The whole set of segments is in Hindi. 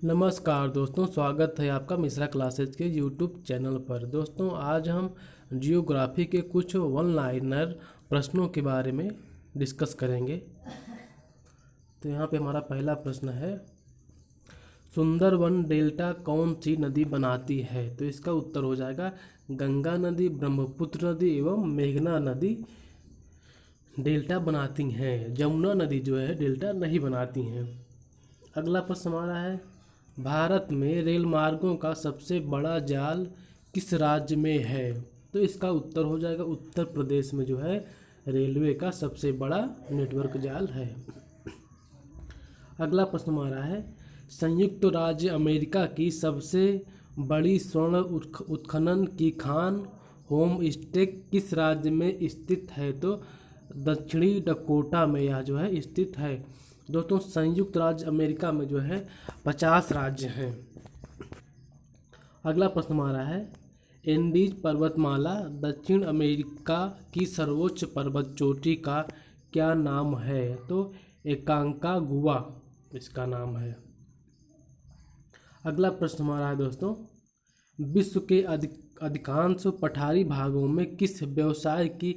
नमस्कार दोस्तों, स्वागत है आपका मिश्रा क्लासेज के यूट्यूब चैनल पर। दोस्तों, आज हम जियोग्राफी के कुछ वन लाइनर प्रश्नों के बारे में डिस्कस करेंगे। तो यहाँ पे हमारा पहला प्रश्न है, सुंदरवन डेल्टा कौन सी नदी बनाती है? तो इसका उत्तर हो जाएगा गंगा नदी, ब्रह्मपुत्र नदी एवं मेघना नदी डेल्टा बनाती हैं। जमुना नदी जो है डेल्टा नहीं बनाती हैं। अगला प्रश्न हमारा है, भारत में रेल मार्गों का सबसे बड़ा जाल किस राज्य में है? तो इसका उत्तर हो जाएगा उत्तर प्रदेश में जो है रेलवे का सबसे बड़ा नेटवर्क जाल है। अगला प्रश्न हमारा है, संयुक्त राज्य अमेरिका की सबसे बड़ी स्वर्ण उत्खनन की खान होम स्टे किस राज्य में स्थित है? तो दक्षिणी डकोटा में यह जो है स्थित है। दोस्तों, संयुक्त राज्य अमेरिका में जो है 50 राज्य हैं। अगला प्रश्न हमारा है, एंडीज पर्वतमाला दक्षिण अमेरिका की सर्वोच्च पर्वत चोटी का क्या नाम है? तो एकांकागुआ इसका नाम है। अगला प्रश्न हमारा है दोस्तों, विश्व के अधिकांश पठारी भागों में किस व्यवसाय की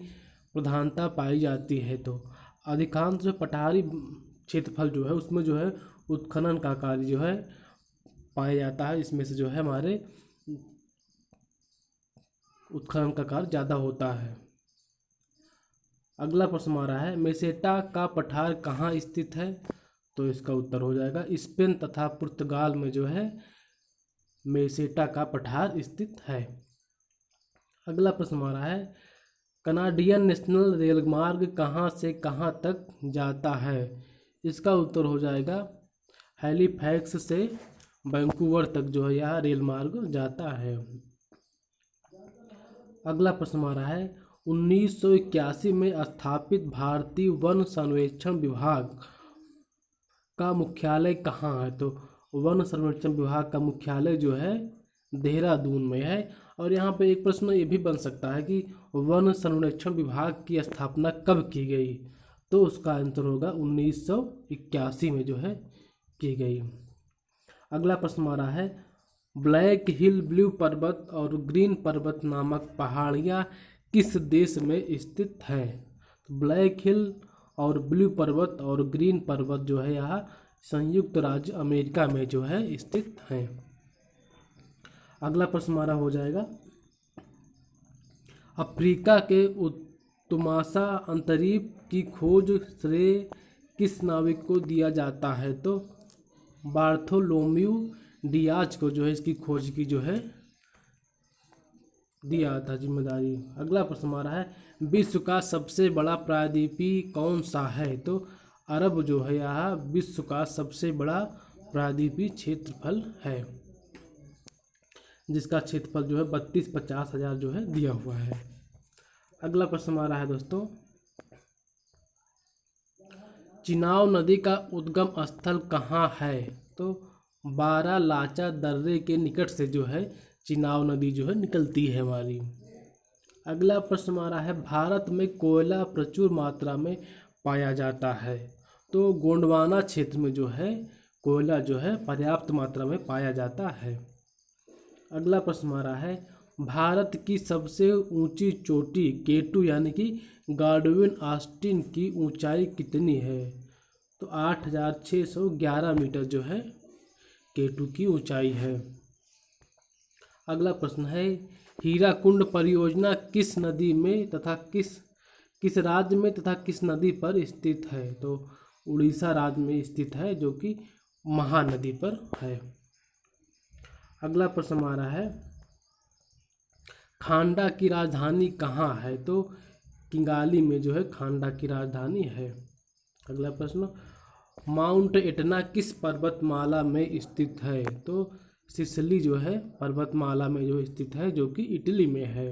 प्रधानता पाई जाती है? तो अधिकांश पठारी क्षेत्रफल जो है उसमें जो है उत्खनन का कार्य जो है पाया जाता है। इसमें से जो है हमारे उत्खनन का कार्य ज़्यादा होता है। अगला प्रश्न हमारा है, मेसेटा का पठार कहाँ स्थित है? तो इसका उत्तर हो जाएगा स्पेन तथा पुर्तगाल में जो है मेसेटा का पठार स्थित है। अगला प्रश्न हमारा है, कनाडियन नेशनल रेलमार्ग कहाँ से कहाँ तक जाता है? इसका उत्तर हो जाएगा हैलीफैक्स से वैंकूवर तक जो है यह रेल मार्ग जाता है। अगला प्रश्न हमारा है, 1981 में स्थापित भारतीय वन सर्वेक्षण विभाग का मुख्यालय कहाँ है? तो वन सर्वेक्षण विभाग का मुख्यालय जो है देहरादून में है। और यहाँ पे एक प्रश्न ये भी बन सकता है कि वन सर्वेक्षण विभाग की स्थापना कब की गई? तो उसका आंसर होगा 1981 में जो है की गई। अगला प्रश्न हमारा है, ब्लैक हिल ब्लू पर्वत और ग्रीन पर्वत नामक पहाड़ियाँ किस देश में स्थित है? ब्लैक हिल और ब्लू पर्वत और ग्रीन पर्वत जो है यह संयुक्त राज्य अमेरिका में जो है स्थित हैं। अगला प्रश्न हमारा हो जाएगा, अफ्रीका के तुमासा अंतरीप की खोज श्रेय किस नाविक को दिया जाता है? तो बार्थोलोम्यू डियाज को जो है इसकी खोज की जो है दिया था जिम्मेदारी। अगला प्रश्न हमारा है, विश्व का सबसे बड़ा प्रायद्वीपी कौन सा है? तो अरब जो है यह विश्व का सबसे बड़ा प्रायद्वीपी क्षेत्रफल है, जिसका क्षेत्रफल जो है 32-50 हज़ार जो है दिया हुआ है। अगला प्रश्न हमारा है दोस्तों, चिनाब नदी का उद्गम स्थल कहाँ है? तो बारालाचा दर्रे के निकट से जो है चिनाब नदी जो है निकलती है हमारी। अगला प्रश्न हमारा है, भारत में कोयला प्रचुर मात्रा में पाया जाता है। तो गोंडवाना क्षेत्र में जो है कोयला जो है पर्याप्त मात्रा में पाया जाता है। अगला प्रश्न हमारा है, भारत की सबसे ऊंची चोटी केटू यानी कि गॉडविन ऑस्टिन की ऊंचाई कितनी है? तो 8611 मीटर जो है केटू की ऊंचाई है। अगला प्रश्न है, हीराकुंड परियोजना किस नदी में तथा किस राज्य में तथा किस नदी पर स्थित है? तो उड़ीसा राज्य में स्थित है जो कि महानदी पर है। अगला प्रश्न हमारा है, खांडा की राजधानी कहाँ है? तो किंगाली में जो है खांडा की राजधानी है। अगला प्रश्न, माउंट एटना किस पर्वतमाला में स्थित है? तो सिसिली जो है पर्वतमाला में जो स्थित है जो कि इटली में है।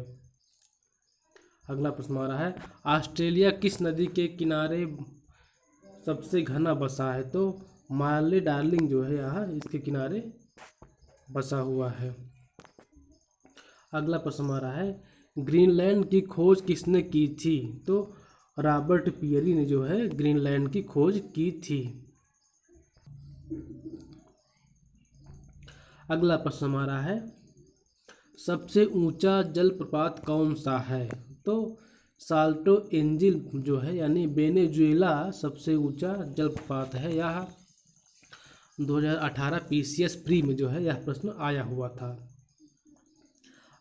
अगला प्रश्न हमारा है, ऑस्ट्रेलिया किस नदी के किनारे सबसे घना बसा है? तो मार्ले डार्लिंग जो है यहाँ इसके किनारे बसा हुआ है। अगला प्रश्न हमारा है, ग्रीनलैंड की खोज किसने की थी? तो रॉबर्ट पियरी ने जो है ग्रीनलैंड की खोज की थी। अगला प्रश्न हमारा है, सबसे ऊंचा जलप्रपात कौन सा है? तो साल्टो एंजिल जो है यानी वेनेजुएला सबसे ऊंचा जलप्रपात है। यह 2018 PCS प्री में जो है यह प्रश्न आया हुआ था।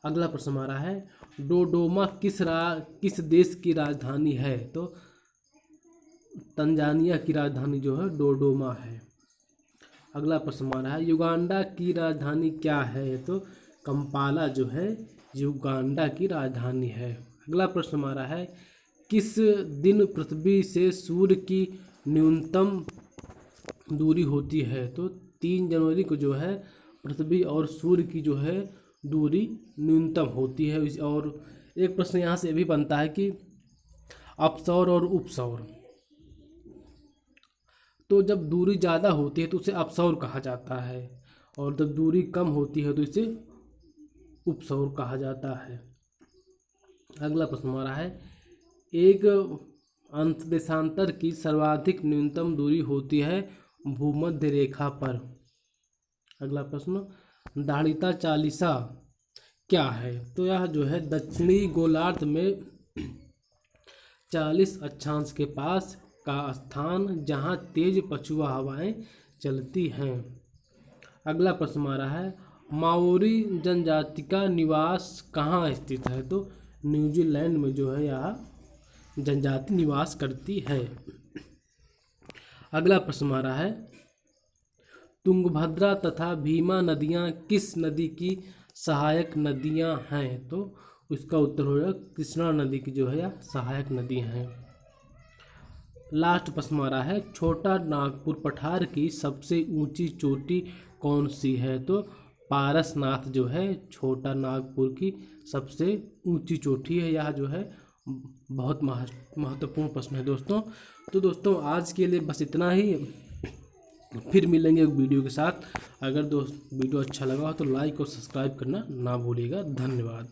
अगला प्रश्न हमारा है, डोडोमा किस देश की राजधानी है? तो तंजानिया की राजधानी जो है डोडोमा है। अगला प्रश्न हमारा है, युगांडा की राजधानी क्या है? तो कंपाला जो है युगांडा की राजधानी है। अगला प्रश्न हमारा है, किस दिन पृथ्वी से सूर्य की न्यूनतम दूरी होती है? तो 3 जनवरी को जो है पृथ्वी और सूर्य की जो है दूरी न्यूनतम होती है। और एक प्रश्न यहाँ से भी बनता है कि अपसौर और उपसौर, तो जब दूरी ज़्यादा होती है तो उसे अपसौर कहा जाता है, और जब दूरी कम होती है तो इसे उपसौर कहा जाता है। अगला प्रश्न हमारा है, एक अंतदेशांतर की सर्वाधिक न्यूनतम दूरी होती है भूमध्य रेखा पर। अगला प्रश्न, दाढ़ीता चालीसा क्या है? तो यह जो है दक्षिणी गोलार्ध में 40 अक्षांश के पास का स्थान जहां तेज पछुआ हवाएं चलती हैं। अगला प्रश्न हमारा है, माओरी जनजाति का निवास कहाँ स्थित है? तो न्यूजीलैंड में जो है यह जनजाति निवास करती है। अगला प्रश्न हमारा है, तुंगभद्रा तथा भीमा नदियाँ किस नदी की सहायक नदियाँ हैं? तो इसका उत्तर होगा कृष्णा नदी की जो है यह सहायक नदी हैं। लास्ट प्रश्न हमारा है, छोटा नागपुर पठार की सबसे ऊंची चोटी कौन सी है? तो पारसनाथ जो है छोटा नागपुर की सबसे ऊंची चोटी है। यह जो है बहुत महत्वपूर्ण प्रश्न है दोस्तों। तो दोस्तों आज के लिए बस इतना ही, फिर मिलेंगे एक वीडियो के साथ। अगर दोस्त वीडियो अच्छा लगा हो तो लाइक और सब्सक्राइब करना ना भूलिएगा। धन्यवाद।